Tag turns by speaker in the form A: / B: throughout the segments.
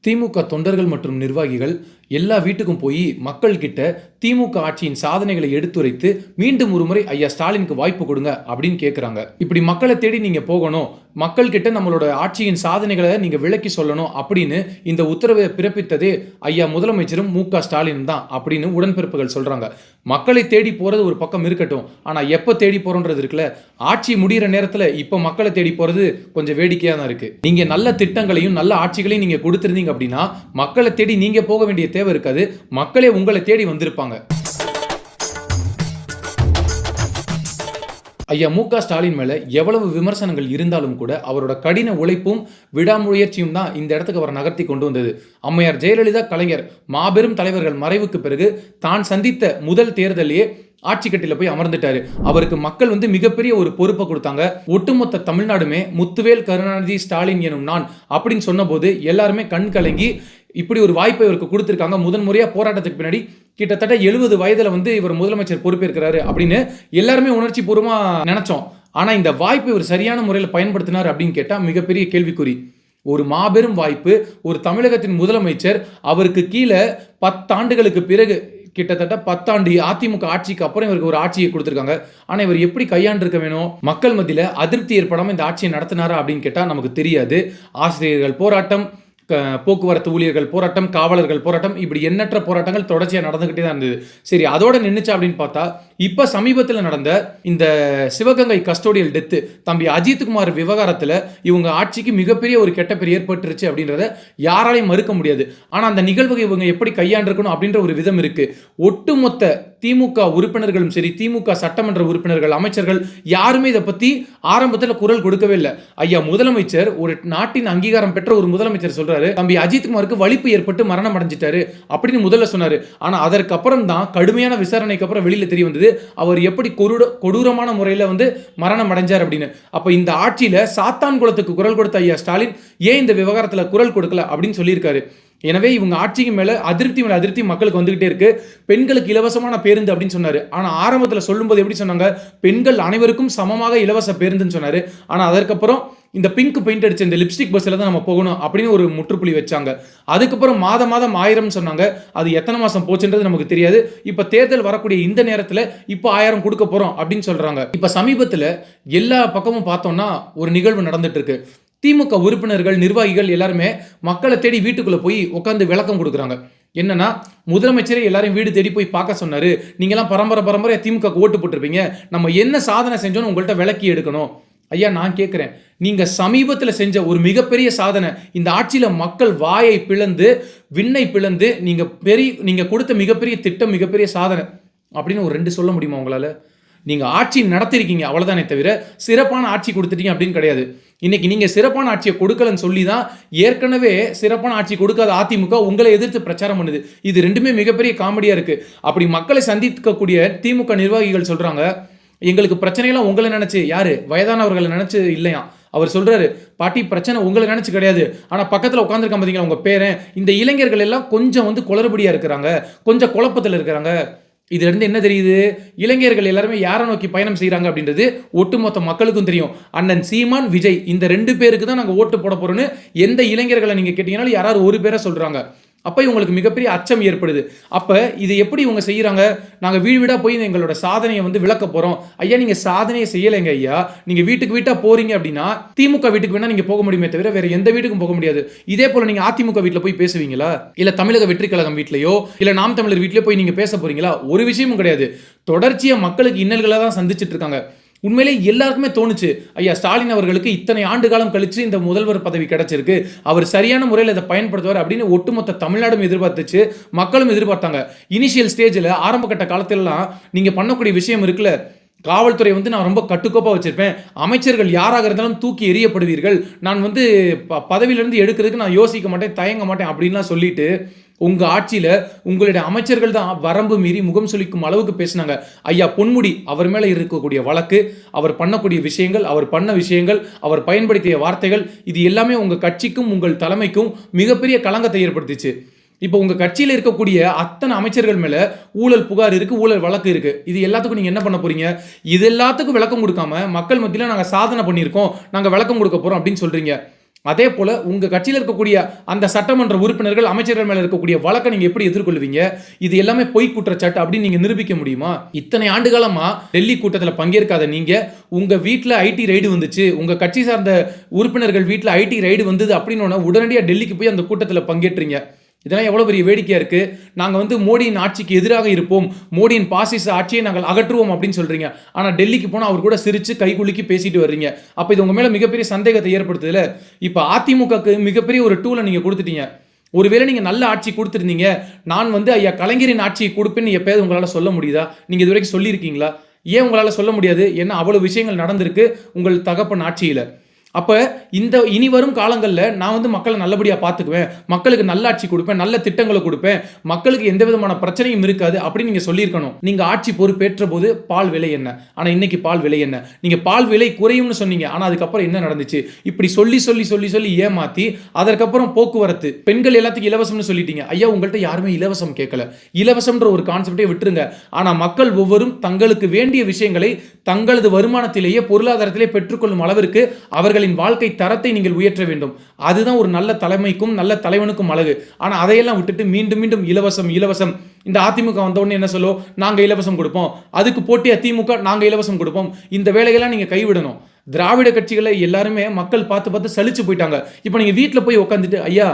A: திமுக தொண்டர்கள் மற்றும் நிர்வாகிகள் எல்லா வீட்டுக்கும் போய் மக்கள் கிட்ட திமுக ஆட்சியின் சாதனைகளை எடுத்துரைத்து மீண்டும் ஒருமுறை ஐயா ஸ்டாலினுக்கு வாய்ப்பு கொடுங்க அப்படின்னு கேட்குறாங்க. இப்படி மக்களை தேடி நீங்க போகணும், மக்கள் கிட்ட நம்மளோட ஆட்சியின் சாதனைகளை நீங்க விளக்கி சொல்லணும் அப்படின்னு இந்த உத்தரவை பிறப்பித்ததே ஐயா முதலமைச்சரும் மு.க. ஸ்டாலின் தான் அப்படின்னு உடன்பிறப்புகள் சொல்றாங்க. மக்களை தேடி போறது ஒரு பக்கம் இருக்கட்டும், ஆனா எப்ப தேடி போறோன்றது இருக்குல்ல, ஆட்சி முடிகிற நேரத்தில் இப்ப மக்களை தேடி போறது கொஞ்சம் வேடிக்கையா தான் இருக்கு. நீங்க நல்ல திட்டங்களையும் நல்ல ஆட்சிகளையும் நீங்க கொடுத்திருந்தீங்க அப்படின்னா மக்களை தேடி நீங்க போக வேண்டிய தேவை இருக்காது, மக்களே உங்களை தேடி வந்திருப்பாங்க. ஐயா மு.க. ஸ்டாலின் மேல எவ்வளவு விமர்சனங்கள் இருந்தாலும் கூட அவரோட கடின உழைப்பும் விடாமுயற்சியும் தான் இந்த இடத்துக்கு அவர் நகர்த்தி கொண்டு வந்தது. அம்மையார் ஜெயலலிதா, கலைஞர் மாபெரும் தலைவர்கள் மறைவுக்கு பிறகு தான் சந்தித்த முதல் தேர்தலையே ஆட்சி கட்டில போய் அமர்ந்துட்டாரு. அவருக்கு மக்கள் மிகப்பெரிய ஒரு பொறுப்பை கொடுத்தாங்க. ஒட்டுமொத்த தமிழ்நாடுமே முத்துவேல் கருணாநிதி ஸ்டாலின் எனும் நான் அப்படின்னு சொன்ன போது எல்லாருமே கண் கலங்கி இப்படி ஒரு வாய்ப்பை இவருக்கு கொடுத்திருக்காங்க. முதன்முறையா போராட்டத்துக்கு பின்னாடி கிட்டத்தட்ட 70 வயதுல இவர் முதலமைச்சர் பொறுப்பேற்கிறாரு அப்படின்னு எல்லாருமே உணர்ச்சி பூர்வமா நினைச்சோம். ஆனா இந்த வாய்ப்பை இவர் சரியான முறையில் பயன்படுத்தினார் அப்படின்னு கேட்டா மிகப்பெரிய கேள்விக்குறி. ஒரு மாபெரும் வாய்ப்பு, ஒரு தமிழகத்தின் முதலமைச்சர், அவருக்கு கீழே 10 ஆண்டுகளுக்கு பிறகு கிட்டத்தட்ட 10 ஆண்டு அதிமுக ஆட்சிக்கு அப்புறம் இவருக்கு ஒரு ஆட்சியை கொடுத்திருக்காங்க. ஆனா இவர் எப்படி கையாண்டிருக்க வேணும்? மக்கள் மத்தியில அதிருப்தி ஏற்படாம இந்த ஆட்சியை நடத்தினாரா அப்படின்னு கேட்டா நமக்கு தெரியாது. ஆசிரியர்கள் போராட்டம், போக்குவரத்து ஊழியர்கள் போராட்டம், காவலர்கள் போராட்டம், இப்படி எண்ணற்ற போராட்டங்கள் தொடர்ச்சியாக நடந்துகிட்டே தான் இருந்தது. சரி, அதோட நின்றுச்சா அப்படின்னு பார்த்தா இப்ப சமீபத்தில் நடந்த இந்த சிவகங்கை கஸ்டோடியல் டெத்து தம்பி அஜித்குமார் விவகாரத்தில் இவங்க ஆட்சிக்கு மிகப்பெரிய ஒரு கெட்ட பேர் ஏற்பட்டுருச்சு அப்படின்றத யாராலையும் மறுக்க முடியாது. ஆனா அந்த நிகழ்வுகளை இவங்க எப்படி கையாண்டிருக்கணும் அப்படின்ற ஒரு விதம் இருக்கு. ஒட்டுமொத்த திமுக உறுப்பினர்களும் சரி, திமுக சட்டமன்ற உறுப்பினர்கள், அமைச்சர்கள் யாருமே இதை பத்தி ஆரம்பத்தில் குரல் கொடுக்கவே இல்லை. ஐயா முதலமைச்சர், ஒரு நாட்டின் அங்கீகாரம் பெற்ற ஒரு முதலமைச்சர் சொல்றாரு, தம்பி அஜித்குமாருக்கு வலிப்பு ஏற்பட்டு மரணம் அடைஞ்சிட்டாரு அப்படின்னு முதல்ல சொன்னாரு. ஆனா அதற்கு அப்புறம் தான் கடுமையான விசாரணைக்கு அப்புறம் வெளியில தெரிய வந்தது அவர் எப்படி கொடூரமான முறையில் மரணம் அடைஞ்சார் அப்படின்னு. அப்ப இந்த ஆட்சியில சாத்தான் குலத்துக்கு குரல் கொடுத்த ஐயா ஸ்டாலின் ஏன் இந்த விவகாரத்தில் குரல் கொடுக்கல அப்படின்னு சொல்லியிருக்காரு. எனவே இவங்க ஆட்சிக்கு மேல அதிருப்தி மேல அதிருப்தி மக்களுக்கு வந்துகிட்டே இருக்கு. பெண்களுக்கு இலவசமான பேருந்து அப்படின்னு சொன்னாரு. ஆனா ஆரம்பத்தில் சொல்லும்போது எப்படி சொன்னாங்க, பெண்கள் அனைவருக்கும் சமமாக இலவச பேருந்துன்னு சொன்னாரு. ஆனா அதற்கப்புறம் இந்த பிங்க் பெயிண்ட் அடிச்ச இந்த லிப்ஸ்டிக் பஸ்ல தான் நம்ம போகணும் அப்படின்னு ஒரு முற்றுப்புள்ளி வச்சாங்க. அதுக்கப்புறம் மாதம் 1000 சொன்னாங்க. அது எத்தனை மாசம் போச்சுன்றது நமக்கு தெரியாது. இப்ப தேர்தல் வரக்கூடிய இந்த நேரத்தில் இப்ப 1000 கொடுக்க போறோம் அப்படின்னு சொல்றாங்க. இப்ப சமீபத்தில் எல்லா பக்கமும் பார்த்தோம்னா ஒரு நிகழ்வு நடந்துட்டு இருக்கு. திமுக உறுப்பினர்கள், நிர்வாகிகள் எல்லாருமே மக்களை தேடி வீட்டுக்குள்ள போய் உட்காந்து விளக்கம் கொடுக்குறாங்க. என்னன்னா, முதலமைச்சரே எல்லாரும் வீடு தேடி போய் பார்க்க சொன்னாரு, நீங்களாம் பரம்பரை திமுக ஓட்டு போட்டிருப்பீங்க, நம்ம என்ன சாதனை செஞ்சோன்னு உங்கள்கிட்ட விளக்கி எடுக்கணும். ஐயா நான் கேட்கிறேன், நீங்க சமீபத்தில் செஞ்ச ஒரு மிகப்பெரிய சாதனை, இந்த ஆட்சியில மக்கள் வாயை பிளந்து விண்ணை பிளந்து நீங்க கொடுத்த மிகப்பெரிய திட்டம், மிகப்பெரிய சாதனை அப்படின்னு ஒரு 2 சொல்ல முடியுமா உங்களால? நீங்க ஆட்சி நடத்திருக்கீங்க அவ்வளவுதானே தவிர சிறப்பான ஆட்சி கொடுத்துட்டீங்க அப்படின்னு கிடையாது. இன்னைக்கு நீங்க சிறப்பான ஆட்சியை கொடுக்கலன்னு சொல்லி தான் ஏற்கனவே சிறப்பான ஆட்சி கொடுக்காத அதிமுக உங்களை எதிர்த்து பிரச்சாரம் பண்ணுது. இது ரெண்டுமே மிகப்பெரிய காமெடியா இருக்கு. அப்படி மக்களை சந்திக்கக்கூடிய திமுக நிர்வாகிகள் சொல்றாங்க, எங்களுக்கு பிரச்சனைலாம் உங்களை நினைச்சு, யாரு வயதானவர்களை நினைச்சு இல்லையா. அவர் சொல்றாரு, பாட்டி பிரச்சனை உங்களை நினைச்சு கிடையாது, ஆனா பக்கத்துல உட்காந்துருக்க பாத்தீங்களா உங்க பேரன், இந்த இளைஞர்கள் எல்லாம் கொஞ்சம் குளறுபடியா இருக்கிறாங்க, கொஞ்சம் குழப்பத்தில் இருக்கிறாங்க. இதுல இருந்து என்ன தெரியுது, இளைஞர்கள் எல்லாருமே யாரை நோக்கி பயணம் செய்யறாங்க அப்படின்றது ஒட்டுமொத்த மக்களுக்கும் தெரியும். அண்ணன் சீமான், விஜய், இந்த 2 பேருக்கு தான் நாங்க ஓட்டு போட போறோம்னு எந்த இளைஞர்களை நீங்க கேட்டீங்கன்னாலும் யாராவது ஒரு பேரை சொல்றாங்க. அப்ப இவங்களுக்கு மிகப்பெரிய அச்சம் ஏற்படுது. அப்ப இது எப்படி இவங்க செய்யறாங்க, நாங்க வீடு வீடா போய் எங்களோட சாதனையை விளக்க போறோம். ஐயா நீங்க சாதனையை செய்யலைங்க ஐயா, நீங்க வீட்டுக்கு வீட்டா போறீங்க அப்படின்னா திமுக வீட்டுக்கு வேணா நீங்க போக முடியுமே தவிர வேற எந்த வீட்டுக்கும் போக முடியாது. இதே போல நீங்க அதிமுக வீட்டுல போய் பேசுவீங்களா, இல்ல தமிழக வெற்றி கழகம் வீட்லயோ இல்ல நாம் தமிழர் வீட்லயோ போய் நீங்க பேச போறீங்களா? ஒரு விஷயமும் கிடையாது. தொடர்ச்சியா மக்களுக்கு இன்னல்களை தான் சந்திச்சுட்டு இருக்காங்க. உண்மையிலே எல்லாருக்குமே தோணுச்சு, ஐயா ஸ்டாலின் அவர்களுக்கு இத்தனை ஆண்டு காலம் கழிச்சு இந்த முதல்வர் பதவி கிடைச்சிருக்கு, அவர் சரியான முறையில் இதை பயன்படுத்துவார் அப்படின்னு ஒட்டுமொத்த தமிழ்நாடும் எதிர்பார்த்துச்சு, மக்களும் எதிர்பார்த்தாங்க. இனிஷியல் ஸ்டேஜில் ஆரம்ப கட்ட காலத்திலலாம் நீங்க பண்ணக்கூடிய விஷயம் இருக்குல்ல, காவல்துறை நான் ரொம்ப கட்டுக்கோப்பா வச்சிருப்பேன், அமைச்சர்கள் யாராக இருந்தாலும் தூக்கி எறியப்படுவீர்கள், நான் பதவியிலிருந்து எடுக்கிறதுக்கு நான் யோசிக்க மாட்டேன், தயங்க மாட்டேன் அப்படின்லாம் சொல்லிட்டு உங்க ஆட்சியில உங்களுடைய அமைச்சர்கள் தான் வரம்பு மீறி முகம் சுளிக்கும் அளவுக்கு பேசினாங்க. ஐயா பொன்முடி அவர் மேல இருக்கக்கூடிய வழக்கு, அவர் பண்ணக்கூடிய விஷயங்கள், அவர் பண்ண விஷயங்கள், அவர் பயன்படுத்திய வார்த்தைகள், இது எல்லாமே உங்க கட்சிக்கும் உங்கள் தலைமைக்கும் மிகப்பெரிய களங்கத்தை ஏற்படுத்திச்சு. இப்போ உங்க கட்சியில் இருக்கக்கூடிய அத்தனை அமைச்சர்கள் மேல ஊழல் புகார் இருக்கு, ஊழல் வழக்கு இருக்கு. இது எல்லாத்துக்கும் நீங்க என்ன பண்ண போறீங்க? இது எல்லாத்துக்கும் விளக்கம் கொடுக்காம மக்கள் மத்தியில நாங்க சாதனை பண்ணியிருக்கோம், நாங்க விளக்கம் கொடுக்க போறோம் அப்படின்னு சொல்றீங்க. அதே போல உங்க கட்சியில் இருக்கக்கூடிய அந்த சட்டமன்ற உறுப்பினர்கள் அமைச்சர்கள் மேல இருக்கக்கூடிய வழக்கை நீங்க எப்படி எதிர்கொள்வீங்க? இது எல்லாமே பொய் குற்றச்சாட்டு அப்படின்னு நீங்க நிரூபிக்க முடியுமா? இத்தனை ஆண்டு காலமா டெல்லி கூட்டத்தில் பங்கேற்காத நீங்க உங்க வீட்டில் ஐடி ரைடு வந்துச்சு, உங்க கட்சி சார்ந்த உறுப்பினர்கள் வீட்டில் ஐடி ரைடு வந்தது அப்படின்னு உடனடியாக டெல்லிக்கு போய் அந்த கூட்டத்தில் பங்கேற்றீங்க. இதெல்லாம் எவ்வளவு பெரிய வேடிக்கையா இருக்கு. நாங்க மோடியின் ஆட்சிக்கு எதிராக இருப்போம், மோடியின் பாசிச ஆட்சியை நாங்கள் அகற்றுவோம் அப்படின்னு சொல்றீங்க. ஆனா டெல்லிக்கு போனா அவர் கூட சிரிச்சு கைகுலுக்கி பேசிட்டு வர்றீங்க. அப்ப இது உங்க மேல மிகப்பெரிய சந்தேகத்தை ஏற்படுத்துதுல. இப்ப அதிமுகக்கு மிகப்பெரிய ஒரு டூலை நீங்க கொடுத்துட்டீங்க. ஒருவேளை நீங்க நல்ல ஆட்சி கொடுத்துருந்தீங்க, நான் ஐயா கலைஞரின் ஆட்சியை கொடுப்பேன்னு எப்பயாவது உங்களால சொல்ல முடியுதா? நீங்க இது வரைக்கும் சொல்லியிருக்கீங்களா? ஏன் உங்களால சொல்ல முடியாது? ஏன்னா அவ்வளவு விஷயங்கள் நடந்திருக்கு உங்கள் தகப்பன் ஆட்சியில. அப்ப இந்த இனி வரும் காலங்களில் நான் மக்களை நல்லபடியாக பார்த்துக்குவேன், மக்களுக்கு நல்லாட்சி கொடுப்பேன், நல்ல திட்டங்களை கொடுப்பேன், மக்களுக்கு எந்த விதமான பிரச்சனையும் இருக்காது அப்படின்னு நீங்க சொல்லியிருக்கணும். நீங்க ஆட்சி பொறுப்பேற்ற போது பால் விலை என்ன, ஆனா இன்னைக்கு பால் விலை என்ன? நீங்க பால் விலை குறையும்னு சொன்னீங்க, ஆனா அதுக்கப்புறம் என்ன நடந்துச்சு? இப்படி சொல்லி சொல்லி சொல்லி சொல்லி ஏமாத்தி அதற்கப்புறம் போக்குவரத்து பெண்கள் எல்லாத்துக்கும் இலவசம்னு சொல்லிட்டீங்க. ஐயா உங்கள்கிட்ட யாருமே இலவசம் கேட்கல, இலவசம்ன்ற ஒரு கான்செப்டே விட்டுருங்க. ஆனா மக்கள் ஒவ்வொரும் தங்களுக்கு வேண்டிய விஷயங்களை தங்களது வருமானத்திலேயே பொருளாதாரத்திலே பெற்றுக்கொள்ளும் அளவிற்கு அவர்களின் வாழ்க்கை தரத்தை நீங்கள் உயர்த்த வேண்டும். அதுதான் ஒரு நல்ல தலைமைக்கும் நல்ல தலைவனுக்கும் அழகு. ஆனா அதையெல்லாம் விட்டுட்டு மீண்டும் மீண்டும் இலவசம் இலவசம். இந்த அதிமுக வந்த உடனே என்ன சொல்லும்? நாங்க இலவசம் கொடுப்போம், அதுக்கு போட்டியா திமுக நாங்க இலவசம் கொடுப்போம். இந்த வேலையெல்லாம் நீங்க கைவிடணும். திராவிட கட்சிகளை எல்லாருமே மக்கள் பார்த்து பார்த்து சலிச்சு போயிட்டாங்க. இப்போ நீங்க வீட்டில் போய் உட்காந்துட்டு ஐயா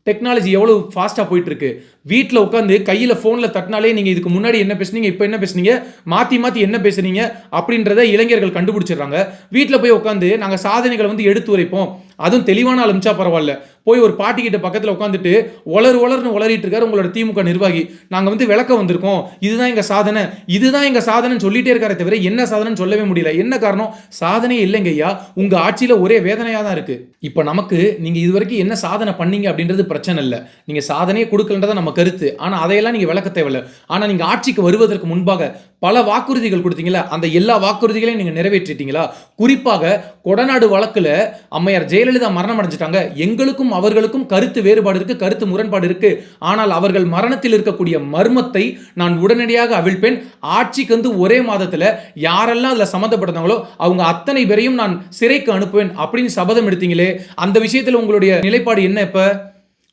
A: டெக்னாலஜி எவ்வளவு ஃபாஸ்ட்டாக போயிட்டு இருக்கு, வீட்டில் உட்காந்து கையில் ஃபோனில் தட்டினாலே நீங்கள் இதுக்கு முன்னாடி என்ன பேசுனீங்க, இப்போ என்ன பேசுனீங்க, மாற்றி மாற்றி என்ன பேசுனீங்க அப்படின்றத இளைஞர்கள் கண்டுபிடிச்சிடுறாங்க. வீட்டில் போய் உட்காந்து நாங்கள் சாதனைகளை எடுத்து உரைப்போம், அதுவும் தெளிவான ஆரம்பிச்சா பரவாயில்ல. போய் ஒரு பாட்டிக்கிட்ட பக்கத்தில் உட்காந்துட்டு ஒளர்னு உளறிட்டு இருக்காரு உங்களோட திமுக நிர்வாகி. நாங்கள் விளக்க வந்திருக்கோம், இதுதான் எங்கள் சாதனை, இதுதான் எங்கள் சாதனை சொல்லிட்டே இருக்காரே தவிர என்ன சாதனைன்னு சொல்லவே முடியல. என்ன காரணம்? சாதனையே இல்லைங்க ஐயா, உங்கள் ஆட்சியில் ஒரே வேதனையாக தான் இருக்கு. இப்போ நமக்கு நீங்கள் இதுவரைக்கும் என்ன சாதனை பண்ணீங்க அப்படின்றது பிரச்சனை இல்லை, நீங்கள் சாதனையே கொடுக்கலன்றத நம்ம கருத்து. ஆனால் அதையெல்லாம் நீங்கள் விளக்க தேவையில்லை. ஆனால் நீங்கள் ஆட்சிக்கு வருவதற்கு முன்பாக பல வாக்குறுதிகள் கொடுத்தீங்களா, அந்த எல்லா வாக்குறுதிகளையும் நீங்கள் நிறைவேற்றிட்டீங்களா? குறிப்பாக கொடநாடு வழக்கில் அம்மையார் ஜெயலலிதா மரணம் அடைஞ்சிட்டாங்க, எங்களுக்கும் அவர்களுக்கும் கருத்து வேறுபாடு இருக்கு, கருத்து முரண்பாடு இருக்கு. ஆனால் அவர்கள் மரணத்தில் இருக்கக்கூடிய மர்மத்தை நான் உடனடியாக அவிழ்ப்பேன். ஆட்சிக்கு ஒரே மாதத்தில் யாரெல்லாம் அதில் சம்மந்தப்பட்டாங்களோ அவங்க அத்தனை பேரையும் நான் சிறைக்கு அனுப்புவேன் அப்படின்னு சபதம் எடுத்தீங்களே, அந்த விஷயத்தில் உங்களுடைய நிலைப்பாடு என்ன? இப்ப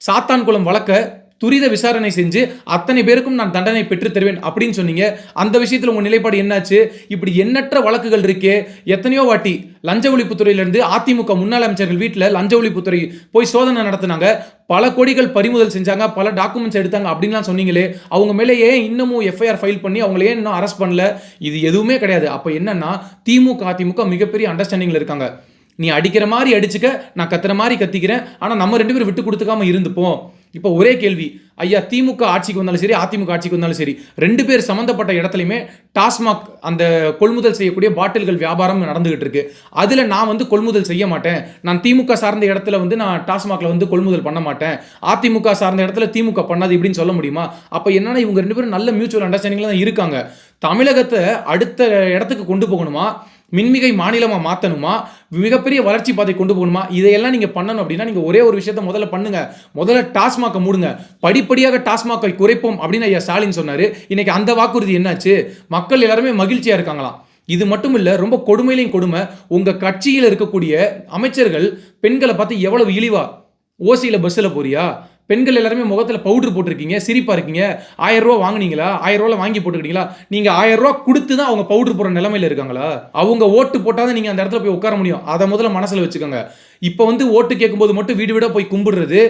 A: சாத்தான்குளம் வழக்க துரித விசாரணை செஞ்சு அத்தனை பேருக்கும் நான் தண்டனை பெற்று தருவேன் அப்படின்னு சொன்னீங்க. அந்த விஷயத்தில் உங்க நிலைப்பாடு என்னாச்சு? இப்படி எண்ணற்ற வழக்குகள் இருக்கே. எத்தனையோ வாட்டி லஞ்ச ஒழிப்புத்துறையிலிருந்து அதிமுக முன்னாள் அமைச்சர்கள் வீட்டில் லஞ்ச ஒழிப்புத்துறை போய் சோதனை நடத்தினாங்க, பல கோடிகள் பறிமுதல் செஞ்சாங்க, பல டாக்குமெண்ட்ஸ் எடுத்தாங்க அப்படின்லாம் சொன்னீங்களே, அவங்க மேலே ஏன் இன்னமும் எஃப்ஐஆர் ஃபைல் பண்ணி அவங்கள ஏன் இன்னும் அரெஸ்ட் பண்ணல? இது எதுவுமே கிடையாது. அப்போ என்னன்னா திமுக அதிமுக மிகப்பெரிய அண்டர்ஸ்டாண்டிங்ல இருக்காங்க. நீ அடிக்கிற மாதிரி அடிச்சுக்க, நான் கத்துற மாதிரி கத்திக்கிறேன், ஆனால் நம்ம ரெண்டு பேரும் விட்டு கொடுத்துக்காம இருந்துப்போம். இப்போ ஒரே கேள்வி ஐயா, திமுக ஆட்சிக்கு வந்தாலும் சரி அதிமுக ஆட்சிக்கு வந்தாலும் சரி, ரெண்டு பேர் சம்பந்தப்பட்ட இடத்துலையுமே டாஸ்மாக் அந்த கொள்முதல் செய்யக்கூடிய பாட்டில்கள் வியாபாரம் நடந்துகிட்டு இருக்கு. அதில் நான் கொள்முதல் செய்ய மாட்டேன், நான் திமுக சார்ந்த இடத்துல நான் டாஸ்மாக்ல கொள்முதல் பண்ண மாட்டேன், அதிமுக சார்ந்த இடத்துல திமுக பண்ணாது இப்படின்னு சொல்ல முடியுமா? அப்போ என்னன்னா இவங்க ரெண்டு பேரும் நல்ல மியூச்சுவல் அண்டர்ஸ்டாண்டிங்ல தான் இருக்காங்க. தமிழகத்தை அடுத்த இடத்துக்கு கொண்டு போகணுமா, மின்மிகை மாநிலமா மாற்றணுமா, மிகப்பெரிய வளர்ச்சி பாதை கொண்டு போகணுமா, இதையெல்லாம் நீங்க பண்ணணும் அப்படின்னா நீங்க ஒரே ஒரு விஷயத்தை முதல்ல பண்ணுங்க. முதல்ல டாஸ்மாக்கை மூடுங்க, படிப்படியாக டாஸ்மாக்கை குறைப்போம் அப்படின்னு ஐயா ஸ்டாலின் சொன்னாரு. இன்னைக்கு அந்த வாக்குறுதி என்னாச்சு? மக்கள் எல்லாருமே மகிழ்ச்சியா இருக்காங்களாம். இது மட்டும் இல்ல, ரொம்ப கொடுமையிலையும் கொடுமை, உங்க கட்சியில் இருக்கக்கூடிய அமைச்சர்கள் பெண்களை பார்த்து எவ்வளவு இழிவா, ஓசியில பஸ்ல போறியா, பெண்கள் எல்லாருமே முகத்தில் பவுடர் போட்டிருக்கீங்க, சிரிப்பா இருக்கீங்க, 1000 ரூபா வாங்கினீங்களா, 1000 ரூபாய் வாங்கி போட்டுக்கிட்டீங்களா? நீங்க 1000 ரூபா கொடுத்து தான் அவங்க பவுடர் போடுற நிலைமையில இருக்காங்களா? அவங்க ஓட்டு போட்டாதான் நீங்க அந்த இடத்துல போய் உட்கார முடியும். அதை முதல்ல மனசுல வச்சுக்கோங்க. இப்போ ஓட்டு கேட்கும்போது மட்டும் வீடு வீடா போய் கும்பிடுறது,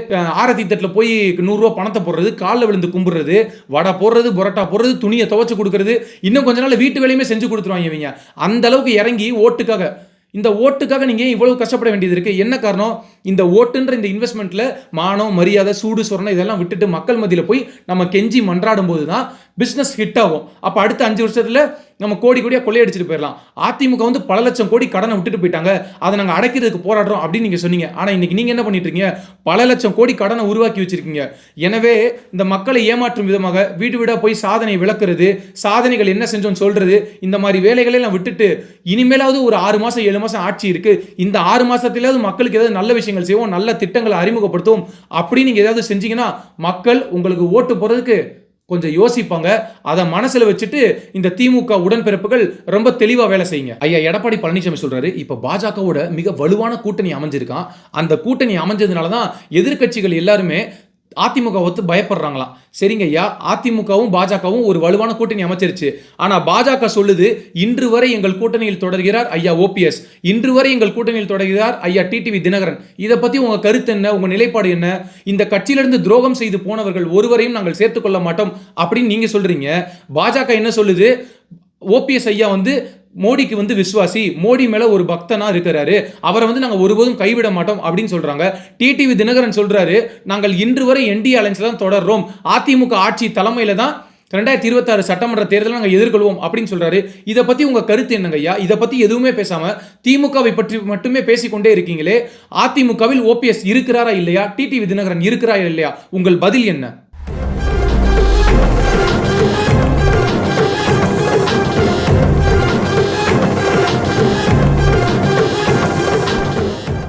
A: ஆரத்தி தட்டில் போய் 100 ரூபா பணத்தை போடுறது, காலில் விழுந்து கும்பிடுறது, வடை போடுறது, பரோட்டா போடுறது, துணியை துவைச்சு கொடுக்கறது, இன்னும் கொஞ்ச நாள் வீட்டு வேலையுமே செஞ்சு கொடுத்துருவாங்க இவங்க. அந்த அளவுக்கு இறங்கி ஓட்டுக்காக, இந்த ஓட்டுக்காக நீங்க இவ்வளவு கஷ்டப்பட வேண்டியது இருக்கு. என்ன காரணம்? இந்த ஓட்டுன்ற இந்த இன்வெஸ்ட்மெண்ட்ல மானம் மரியாதை சூடு சொரணை இதெல்லாம் விட்டுட்டு மக்கள் மத்தியில் போய் நம்ம கெஞ்சி மன்றாடும் போது தான் பிசினஸ் ஹிட் ஆகும். அப்ப அடுத்த 5 வருஷத்துல நம்ம கோடி கோடியா கொள்ளையடிச்சிட்டு போயிடலாம். அதிமுக பல லட்சம் கோடி கடனை விட்டுட்டு போயிட்டாங்க, அதை நாங்கள் அடைக்கிறதுக்கு போராடுறோம் அப்படின்னு நீங்க சொன்னீங்க. ஆனா இன்னைக்கு நீங்க என்ன பண்ணிட்டு இருக்கீங்க? பல லட்சம் கோடி கடனை உருவாக்கி வச்சிருக்கீங்க. எனவே இந்த மக்களை ஏமாற்றும் விதமாக வீடு வீடா போய் சாதனை விளக்குறது, சாதனைகள் என்ன செஞ்சோம்னு சொல்றது, இந்த மாதிரி வேலைகளை எல்லாம் விட்டுட்டு இனிமேலாவது ஒரு 6 மாசம் 7 மாசம் ஆட்சி இருக்கு, இந்த 6 மாசத்திலாவது மக்களுக்கு ஏதாவது நல்ல விஷயங்கள் செய்வோம், நல்ல திட்டங்களை அறிமுகப்படுத்துவோம் அப்படின்னு நீங்க ஏதாவது செஞ்சீங்கன்னா மக்கள் உங்களுக்கு ஓட்டு போறதுக்கு கொஞ்சம் யோசிப்பாங்க. அதை மனசுல வச்சுட்டு இந்த திமுக உடன்பிறப்புகள் ரொம்ப தெளிவா வேலை செய்யுங்க. ஐயா எடப்பாடி பழனிசாமி சொல்றாரு, இப்ப பாஜகவோட மிக வலுவான கூட்டணி அமைஞ்சிருக்கான். அந்த கூட்டணி அமைஞ்சதுனால தான் எதிர்க்கட்சிகள் எல்லாருமே அதிமுக ஒத்து பயப்படுறாங்களாம். சரிங்க ஐயா, அதிமுகவும் பாஜகவும் ஒரு வலுவான கூட்டணி அமைச்சிருச்சு. ஆனா பாஜக சொல்லுது, இன்று வரை எங்கள் கூட்டணியில் தொடர்கிறார் ஐயா ஓபிஎஸ், இன்று வரை எங்கள் கூட்டணியில் தொடர்கிறார் ஐயா டிடிவி தினகரன். இதை பத்தி உங்க கருத்து என்ன, உங்க நிலைப்பாடு என்ன? இந்த கட்சியிலிருந்து துரோகம் செய்து போனவர்கள் ஒருவரையும் நாங்கள் சேர்த்துக் கொள்ள மாட்டோம் அப்படின்னு நீங்க சொல்றீங்க. பாஜக என்ன சொல்லுது? ஓபிஎஸ் ஐயா மோடிக்கு விசுவாசி, மோடி மேல ஒரு பக்தனா இருக்கிறாரு, அவரை நாங்க ஒருபோதும் கைவிட மாட்டோம் அப்படின்னு சொல்றாங்க. டிடிவி தினகரன் சொல்றாரு, நாங்கள் இன்று வரை என்டிஏ அலைன்ஸ்ல தான் தொடர்றோம், அதிமுக ஆட்சி தலைமையில தான் 2026 சட்டமன்ற தேர்தலை நாங்கள் எதிர்கொள்வோம் அப்படின்னு சொல்றாரு. இதை பத்தி உங்க கருத்து என்னங்க ஐயா? இதை பத்தி எதுவுமே பேசாம திமுகவை பற்றி மட்டுமே பேசிக்கொண்டே இருக்கீங்களே. அதிமுகவில் ஓபிஎஸ் இருக்கிறாரா இல்லையா? டிடிவி தினகரன் இருக்கிறாரா இல்லையா? உங்கள் பதில் என்ன?